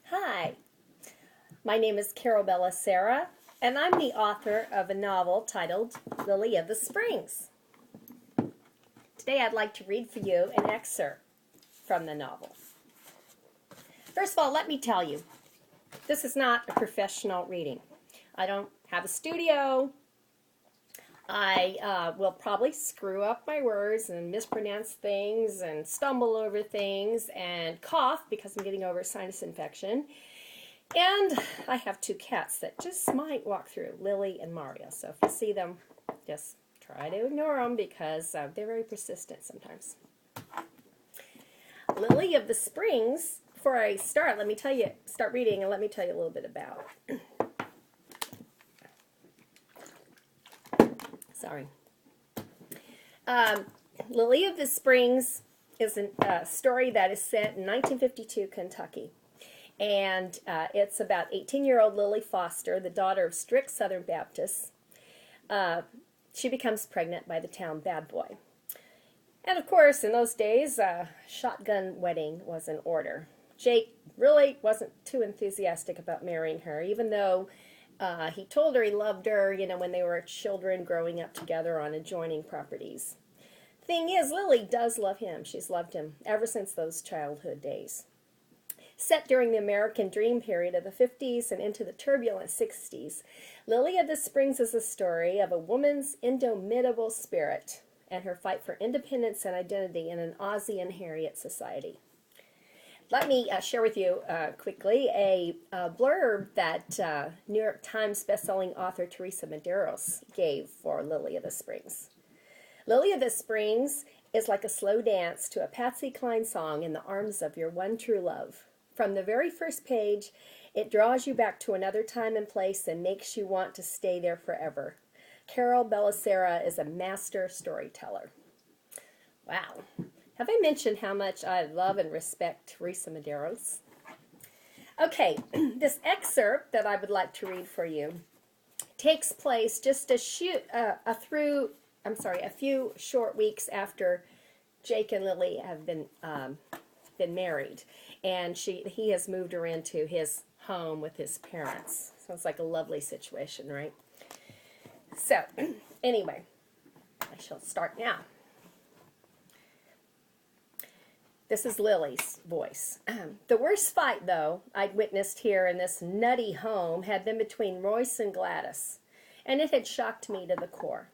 Hi, my name is Carole Bellacera, and I'm the author of a novel titled Lily of the Springs. Today I'd like to read for you an excerpt from the novel. First of all, let me tell you, this is not a professional reading. I don't have a studio. I will probably screw up my words and mispronounce things and stumble over things and cough because I'm getting over a sinus infection. And I have two cats that just might walk through, Lily and Mario. So if you see them, just try to ignore them because they're very persistent sometimes. Lily of the Springs, before I start, start reading and let me tell you a little bit about. Sorry. Lily of the Springs is a story that is set in 1952 Kentucky. And it's about 18-year-old Lily Foster, the daughter of strict Southern Baptists. She becomes pregnant by the town bad boy. And of course, in those days, a shotgun wedding was in order. Jake really wasn't too enthusiastic about marrying her, even though he told her he loved her, when they were children growing up together on adjoining properties. Thing is, Lily does love him. She's loved him ever since those childhood days. Set during the American Dream period of the 50s and into the turbulent 60s, Lily of the Springs is a story of a woman's indomitable spirit and her fight for independence and identity in an Ozzie and Harriet society. Let me share with you quickly a blurb that New York Times bestselling author Teresa Medeiros gave for Lily of the Springs. Lily of the Springs is like a slow dance to a Patsy Cline song in the arms of your one true love. From the very first page, it draws you back to another time and place and makes you want to stay there forever. Carole Bellacera is a master storyteller. Wow. Have I mentioned how much I love and respect Teresa Medeiros? Okay, this excerpt that I would like to read for you takes place just a few short weeks after Jake and Lily have been married, and he has moved her into his home with his parents. So it's like a lovely situation, right? So, anyway, I shall start now. This is Lily's voice. The worst fight, though, I'd witnessed here in this nutty home had been between Royce and Gladys, and it had shocked me to the core.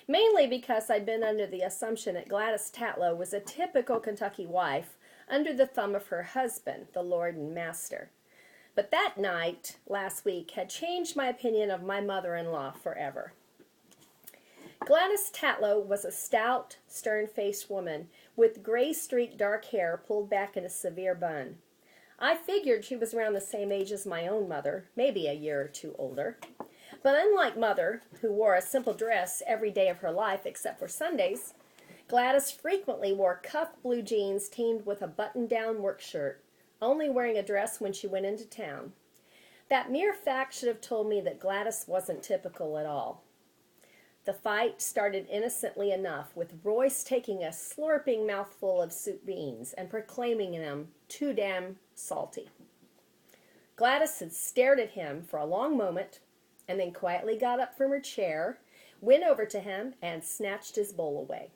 Mainly because I'd been under the assumption that Gladys Tatlow was a typical Kentucky wife under the thumb of her husband, the Lord and Master. But that night, last week, had changed my opinion of my mother-in-law forever. Gladys Tatlow was a stout, stern-faced woman with gray-streaked dark hair pulled back in a severe bun. I figured she was around the same age as my own mother, maybe a year or two older. But unlike Mother, who wore a simple dress every day of her life except for Sundays, Gladys frequently wore cuffed blue jeans teamed with a button-down work shirt, only wearing a dress when she went into town. That mere fact should have told me that Gladys wasn't typical at all. The fight started innocently enough, with Royce taking a slurping mouthful of soup beans and proclaiming them too damn salty. Gladys had stared at him for a long moment, and then quietly got up from her chair, went over to him, and snatched his bowl away.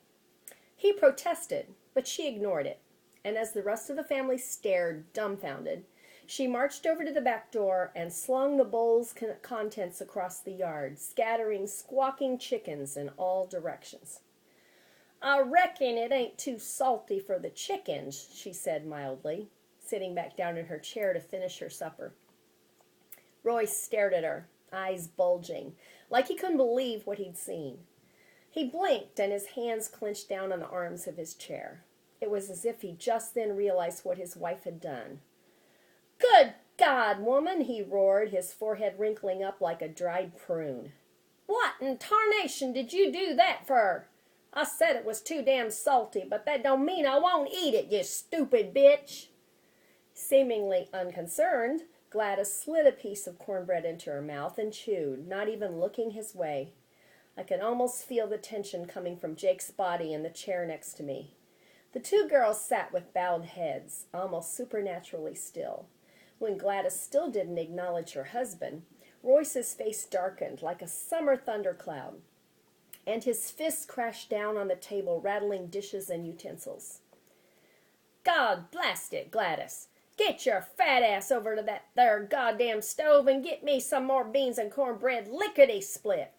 He protested, but she ignored it, and as the rest of the family stared, dumbfounded, she marched over to the back door and slung the bowl's contents across the yard, scattering squawking chickens in all directions. "I reckon it ain't too salty for the chickens," she said mildly, sitting back down in her chair to finish her supper. Royce stared at her, eyes bulging, like he couldn't believe what he'd seen. He blinked, and his hands clenched down on the arms of his chair. It was as if he just then realized what his wife had done. "Good God, woman," he roared, his forehead wrinkling up like a dried prune. "What in tarnation did you do that for? I said it was too damn salty, but that don't mean I won't eat it, you stupid bitch." Seemingly unconcerned, Gladys slid a piece of cornbread into her mouth and chewed, not even looking his way. I could almost feel the tension coming from Jake's body in the chair next to me. The two girls sat with bowed heads, almost supernaturally still. When Gladys still didn't acknowledge her husband, Royce's face darkened like a summer thundercloud, and his fists crashed down on the table, rattling dishes and utensils. "God blast it, Gladys! Get your fat ass over to that there goddamn stove and get me some more beans and cornbread lickety-split!"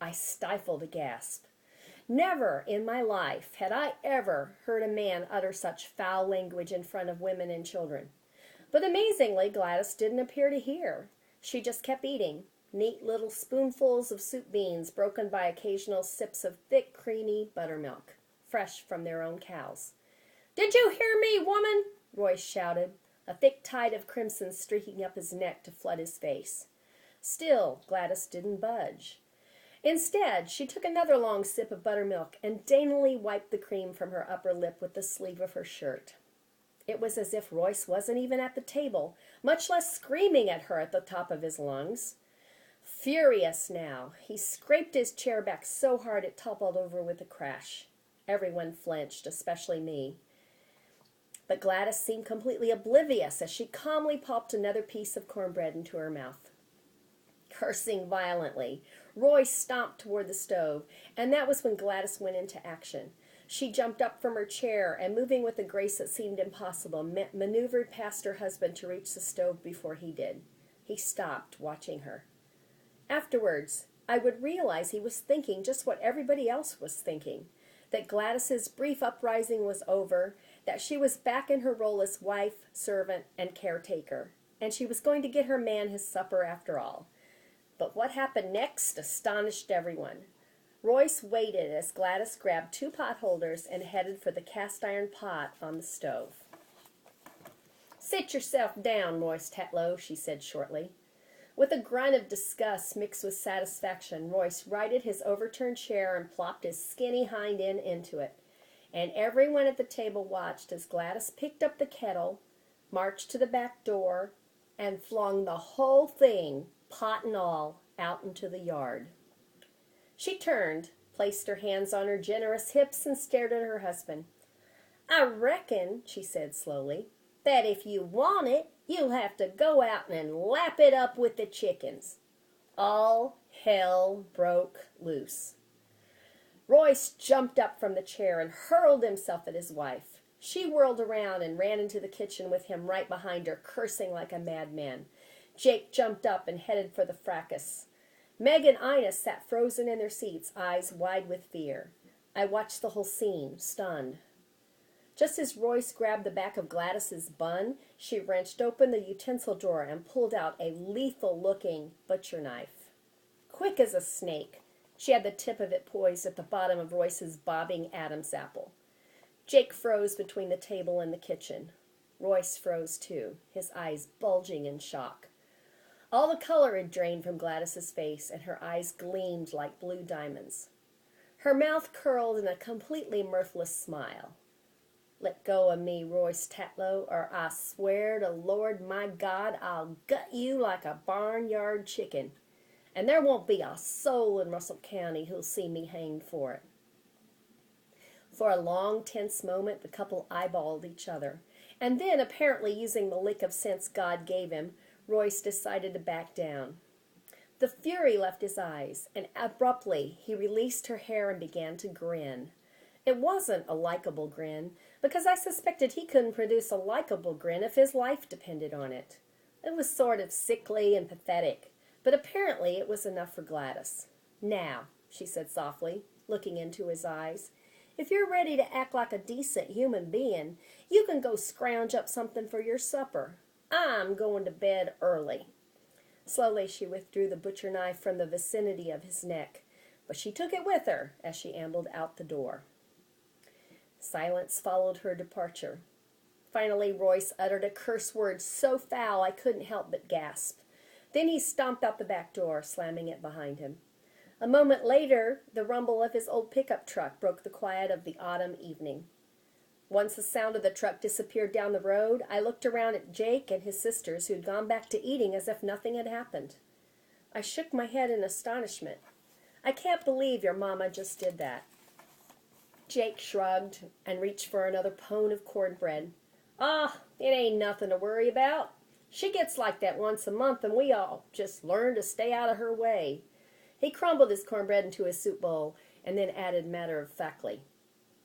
I stifled a gasp. Never in my life had I ever heard a man utter such foul language in front of women and children. But amazingly, Gladys didn't appear to hear. She just kept eating, neat little spoonfuls of soup beans broken by occasional sips of thick, creamy buttermilk, fresh from their own cows. "Did you hear me, woman?" Royce shouted, a thick tide of crimson streaking up his neck to flood his face. Still, Gladys didn't budge. Instead, she took another long sip of buttermilk and daintily wiped the cream from her upper lip with the sleeve of her shirt. It was as if Royce wasn't even at the table, much less screaming at her at the top of his lungs. Furious now, he scraped his chair back so hard it toppled over with a crash. Everyone flinched, especially me. But Gladys seemed completely oblivious as she calmly popped another piece of cornbread into her mouth. Cursing violently, Royce stomped toward the stove, and that was when Gladys went into action. She jumped up from her chair and, moving with a grace that seemed impossible, maneuvered past her husband to reach the stove before he did. He stopped, watching her. Afterwards, I would realize he was thinking just what everybody else was thinking, that Gladys's brief uprising was over, that she was back in her role as wife, servant, and caretaker, and she was going to get her man his supper after all. But what happened next astonished everyone. Royce waited as Gladys grabbed 2 pot holders and headed for the cast-iron pot on the stove. "Sit yourself down, Royce Tetlow," she said shortly. With a grunt of disgust mixed with satisfaction, Royce righted his overturned chair and plopped his skinny hind end into it. And everyone at the table watched as Gladys picked up the kettle, marched to the back door, and flung the whole thing, pot and all, out into the yard. She turned, placed her hands on her generous hips, and stared at her husband. "I reckon," she said slowly, "that if you want it, you'll have to go out and lap it up with the chickens." All hell broke loose. Royce jumped up from the chair and hurled himself at his wife. She whirled around and ran into the kitchen with him right behind her, cursing like a madman. Jake jumped up and headed for the fracas. Meg and Ina sat frozen in their seats, eyes wide with fear. I watched the whole scene, stunned. Just as Royce grabbed the back of Gladys's bun, she wrenched open the utensil drawer and pulled out a lethal-looking butcher knife. Quick as a snake, she had the tip of it poised at the bottom of Royce's bobbing Adam's apple. Jake froze between the table and the kitchen. Royce froze too, his eyes bulging in shock. All the color had drained from Gladys's face, and her eyes gleamed like blue diamonds. Her mouth curled in a completely mirthless smile. "Let go of me, Royce Tetlow, or I swear to Lord my God I'll gut you like a barnyard chicken, and there won't be a soul in Russell County who'll see me hanged for it." For a long, tense moment, the couple eyeballed each other, and then, apparently using the lick of sense God gave him, Royce decided to back down. The fury left his eyes, and abruptly he released her hair and began to grin. It wasn't a likable grin, because I suspected he couldn't produce a likable grin if his life depended on it. It was sort of sickly and pathetic, but apparently it was enough for Gladys. "Now," she said softly, looking into his eyes, "if you're ready to act like a decent human being, you can go scrounge up something for your supper. I'm going to bed early." Slowly she withdrew the butcher knife from the vicinity of his neck, but she took it with her as she ambled out the door. Silence followed her departure. Finally, Royce uttered a curse word so foul I couldn't help but gasp. Then he stomped out the back door, slamming it behind him. A moment later, the rumble of his old pickup truck broke the quiet of the autumn evening. Once the sound of the truck disappeared down the road, I looked around at Jake and his sisters, who'd gone back to eating as if nothing had happened. I shook my head in astonishment. "I can't believe your mama just did that." Jake shrugged and reached for another pone of cornbread. "Ah, it ain't nothing to worry about. She gets like that once a month, and we all just learn to stay out of her way. He crumbled his cornbread into his soup bowl and then added matter-of-factly,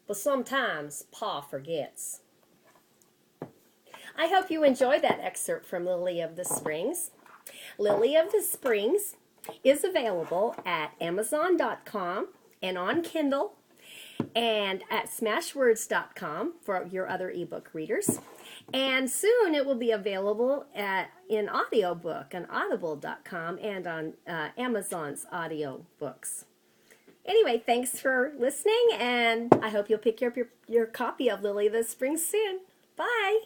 "But sometimes Pa forgets." I hope you enjoyed that excerpt from Lily of the Springs. Lily of the Springs is available at Amazon.com and on Kindle and at Smashwords.com for your other ebook readers. And soon it will be available in audiobook on Audible.com and on Amazon's audio books. Anyway, thanks for listening, and I hope you'll pick up your copy of Lily of the Springs soon. Bye!